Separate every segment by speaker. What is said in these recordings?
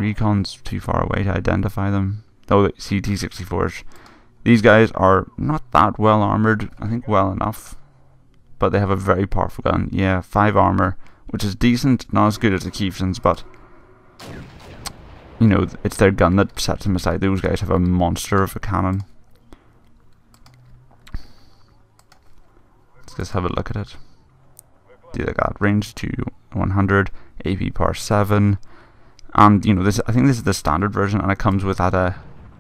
Speaker 1: recon's too far away to identify them. Oh, see T-64s. These guys are not that well armored. I think well enough. But they have a very powerful gun. Yeah, 5 armor, which is decent. Not as good as the Chieftains, but you know, it's their gun that sets them aside. Those guys have a monster of a cannon. Let's just have a look at it. They got range to 100, AP power 7, and you know this. I think this is the standard version, and it comes with a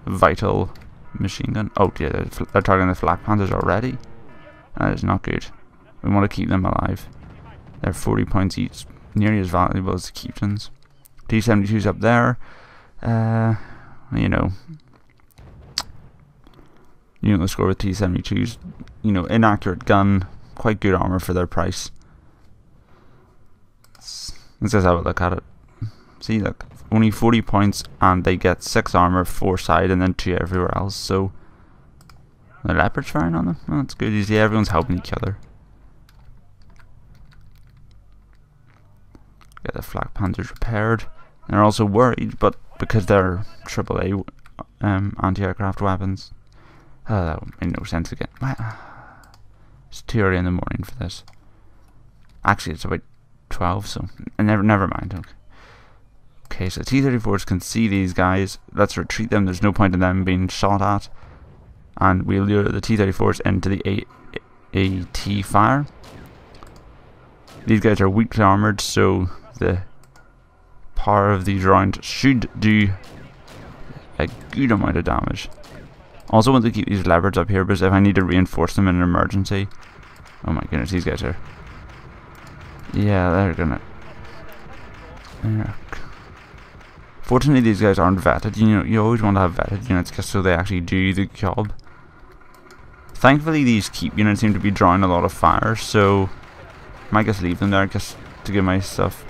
Speaker 1: vital machine gun. Oh yeah, they're targeting the Flak Panthers already. That is not good. We want to keep them alive. They're 40 points each, nearly as valuable as the Chieftains. T-72's up there. You know the score with T-72's. You know, inaccurate gun, quite good armor for their price. Let's just have a look at it. See, look, only 40 points, and they get 6 armor, 4 side, and then 2 everywhere else. So the Leopard's firing on them. Oh, that's good. You see, everyone's helping each other. Get the Flak Panthers repaired. They're also worried, but because they're AAA anti-aircraft weapons, that would make no sense again. It's too early in the morning for this. Actually, it's about 12, so never mind. Okay, so T-34s can see these guys. Let's retreat them. There's no point in them being shot at, and we'll lure the T-34s into the AT fire. These guys are weakly armored, so the power of these rounds should do a good amount of damage. Also want to keep these leopards up here because if I need to reinforce them in an emergency. Oh my goodness, these guys are. Yeah, they're gonna. Fortunately, these guys aren't vetted. You know, you always want to have vetted units just so they actually do the job. Thankfully, these keep units seem to be drawing a lot of fire, so I might just leave them there just to give my stuff.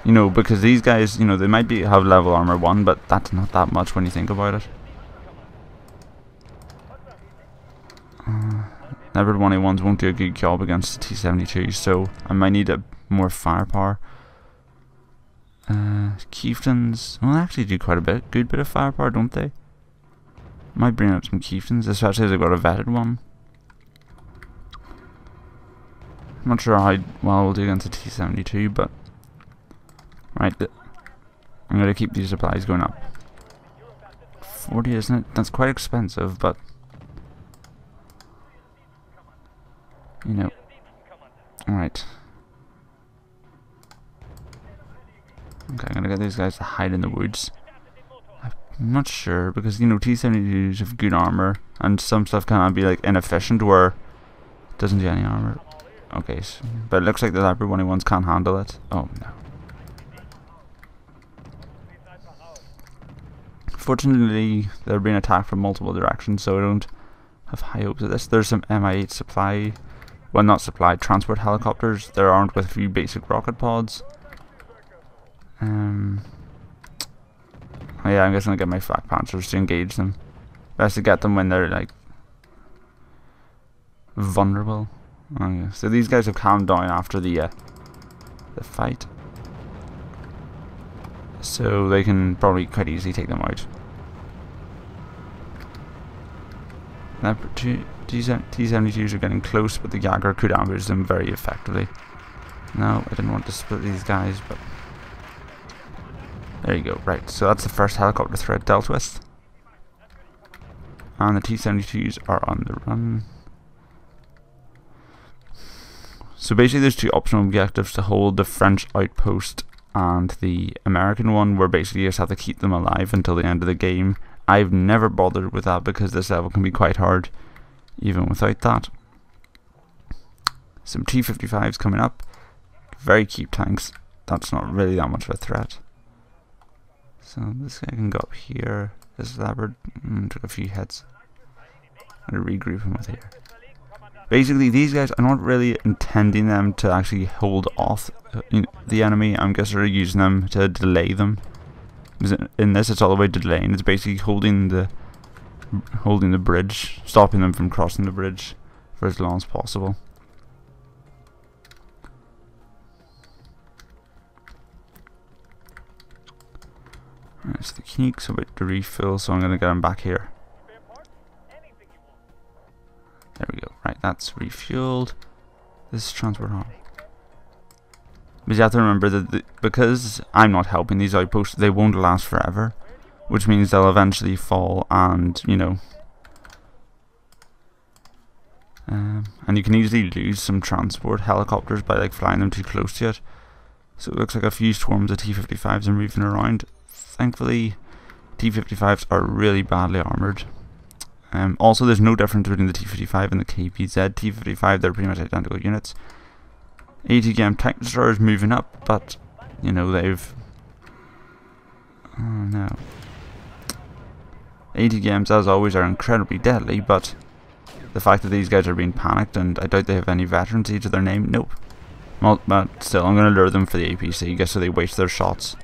Speaker 1: You know, because these guys, you know, they might have level armor 1, but that's not that much when you think about it. Leopard 1A1s won't do a good job against the T-72, so I might need more firepower. Chieftains, well, they actually do quite a good bit of firepower, don't they? Might bring up some Chieftains, especially if they've got a vetted one. I'm not sure how well we'll do against the T-72, but right, I'm going to keep these supplies going up. 40, isn't it? That's quite expensive, but you know. Alright. Okay, I'm gonna get these guys to hide in the woods. I'm not sure, because you know, T-72s have good armor, and some stuff can be like inefficient where it doesn't do any armor. Okay, so, but it looks like the Leopard 1A1s can't handle it. Oh no. Fortunately, they're being attacked from multiple directions, so I don't have high hopes of this. There's some Mi-8 supply, well, not supply, transport helicopters. They're armed with a few basic rocket pods. Oh yeah, I'm just gonna get my Flak Panthers to engage them. Best to get them when they're like vulnerable. Okay, so these guys have calmed down after the fight, so they can probably quite easily take them out. T-72s are getting close, but the Jaeger could ambush them very effectively. No, I didn't want to split these guys, but there you go. Right, so that's the first helicopter threat dealt with. And the T-72s are on the run. So basically there's 2 optional objectives: to hold the French outpost and the American one, where basically you just have to keep them alive until the end of the game. I've never bothered with that because this level can be quite hard even without that. Some T-55s coming up. Very cheap tanks. That's not really that much of a threat. So this guy can go up here. This leopard took a few hits. I'm going to regroup him with here. Basically, these guys, I'm not really intending them to actually hold off the enemy. I'm just sort of using them to delay them. In this, it's all about delaying. It's basically holding the bridge, stopping them from crossing the bridge for as long as possible. Right, so the Keek's about to refill, so I'm going to get him back here. There we go. Right, that's refueled. This is transport home. But you have to remember that because I'm not helping these outposts, they won't last forever. Which means they'll eventually fall and, you know... and you can easily lose some transport helicopters by like flying them too close to it. So it looks like a few swarms of T-55s are moving around. Thankfully, T-55s are really badly armoured. Also, there's no difference between the T-55 and the KPZ T-55. They're pretty much identical units. ATGM Titan Star is moving up, but, you know, they've... Oh no. ATGMs, as always, are incredibly deadly, but the fact that these guys are being panicked, and I doubt they have any veterancy to their name, nope. Well, but still, I'm going to lure them for the APC, just so they waste their shots.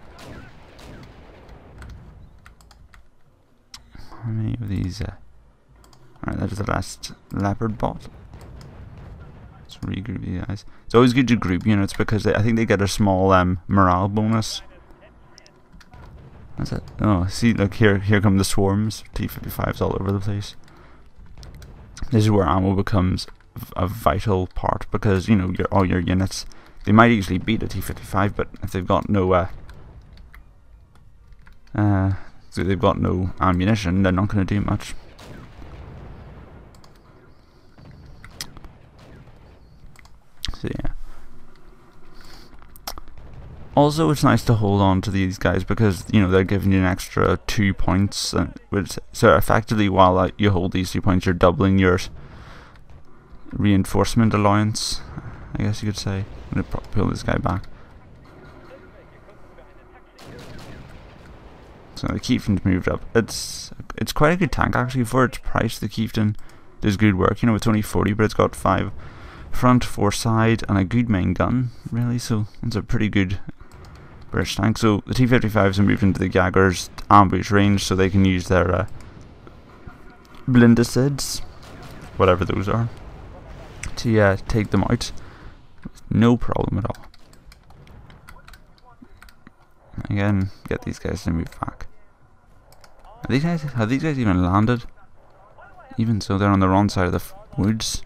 Speaker 1: How many of these... Alright, there's the last leopard bot. Let's regroup these guys. It's always good to group units because I think they get a small morale bonus. That's it. Oh, see, look, here come the swarms. T-55s all over the place. This is where ammo becomes a vital part because, you know, all your units, they might easily beat a T-55, but if they've got no so they've got no ammunition, they're not going to do much. So yeah. Also, it's nice to hold on to these guys because, you know, they're giving you an extra 2 points. So effectively, while you hold these 2 points, you're doubling your reinforcement allowance, I guess you could say. I'm going to pull this guy back. So the Chieftain's moved up. It's quite a good tank actually for its price. The Chieftain does good work. You know, it's only 40, but it's got 5 front, 4 side, and a good main gun, really. So it's a pretty good British tank. So the T-55s are moved into the Jaeger's ambush range, so they can use their blindicids, whatever those are, to take them out. No problem at all. Again, get these guys to move back. Have these guys even landed? Even so, they're on the wrong side of the woods.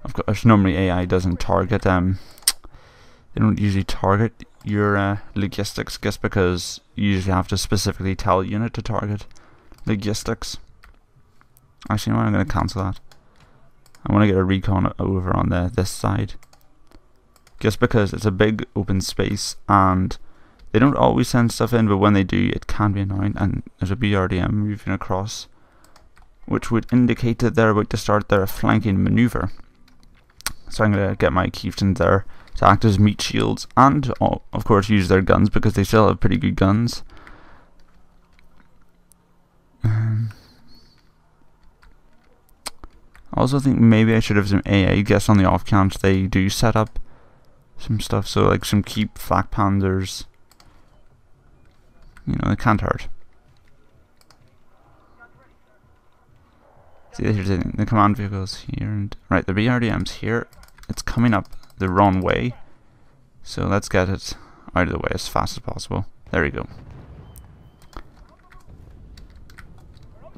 Speaker 1: Of course, normally AI doesn't target they don't usually target your logistics, just because you usually have to specifically tell a unit to target logistics. Actually, no, I'm going to cancel that. I want to get a recon over on this side, just because it's a big open space and they don't always send stuff in, but when they do, it can be annoying. And there's a BRDM moving across, which would indicate that they're about to start their flanking maneuver. So I'm going to get my chieftains there to act as meat shields and, of course, use their guns because they still have pretty good guns. I also think maybe I should have some AA guess on the off chance they do set up some stuff. So like some keep flak panzers. You know, it can't hurt. See, here's the thing. The command vehicle's here, and right, the BRDM's here. It's coming up the wrong way, so let's get it out of the way as fast as possible. There we go.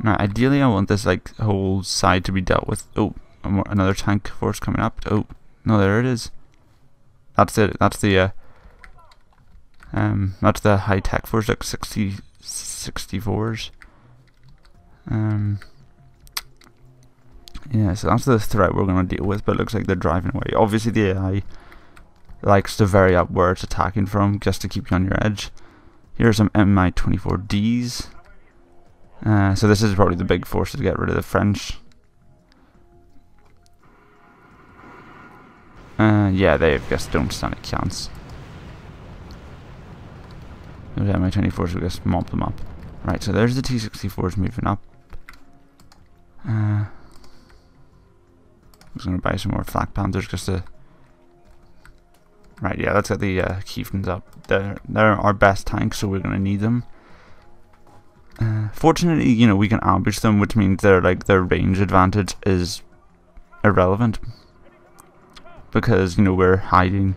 Speaker 1: Now, ideally, I want this like whole side to be dealt with. Oh, another tank force coming up. Oh, no, there it is. That's it. That's the high tech force, like 64s. Yeah, so that's the threat we're going to deal with, but it looks like they're driving away. Obviously, the AI likes to vary up where it's attacking from, just to keep you on your edge. Here are some Mi-24Ds. So this is probably the big force to get rid of the French. Yeah, they just don't stand a chance. Those Mi-24s will just mop them up. Right, so there's the T-64s moving up. I'm just going to buy some more flak panthers just to... Right, yeah, let's get the chieftains up. They're our best tanks, so we're going to need them. Fortunately, you know, we can ambush them, which means their range advantage is irrelevant. Because, you know, we're hiding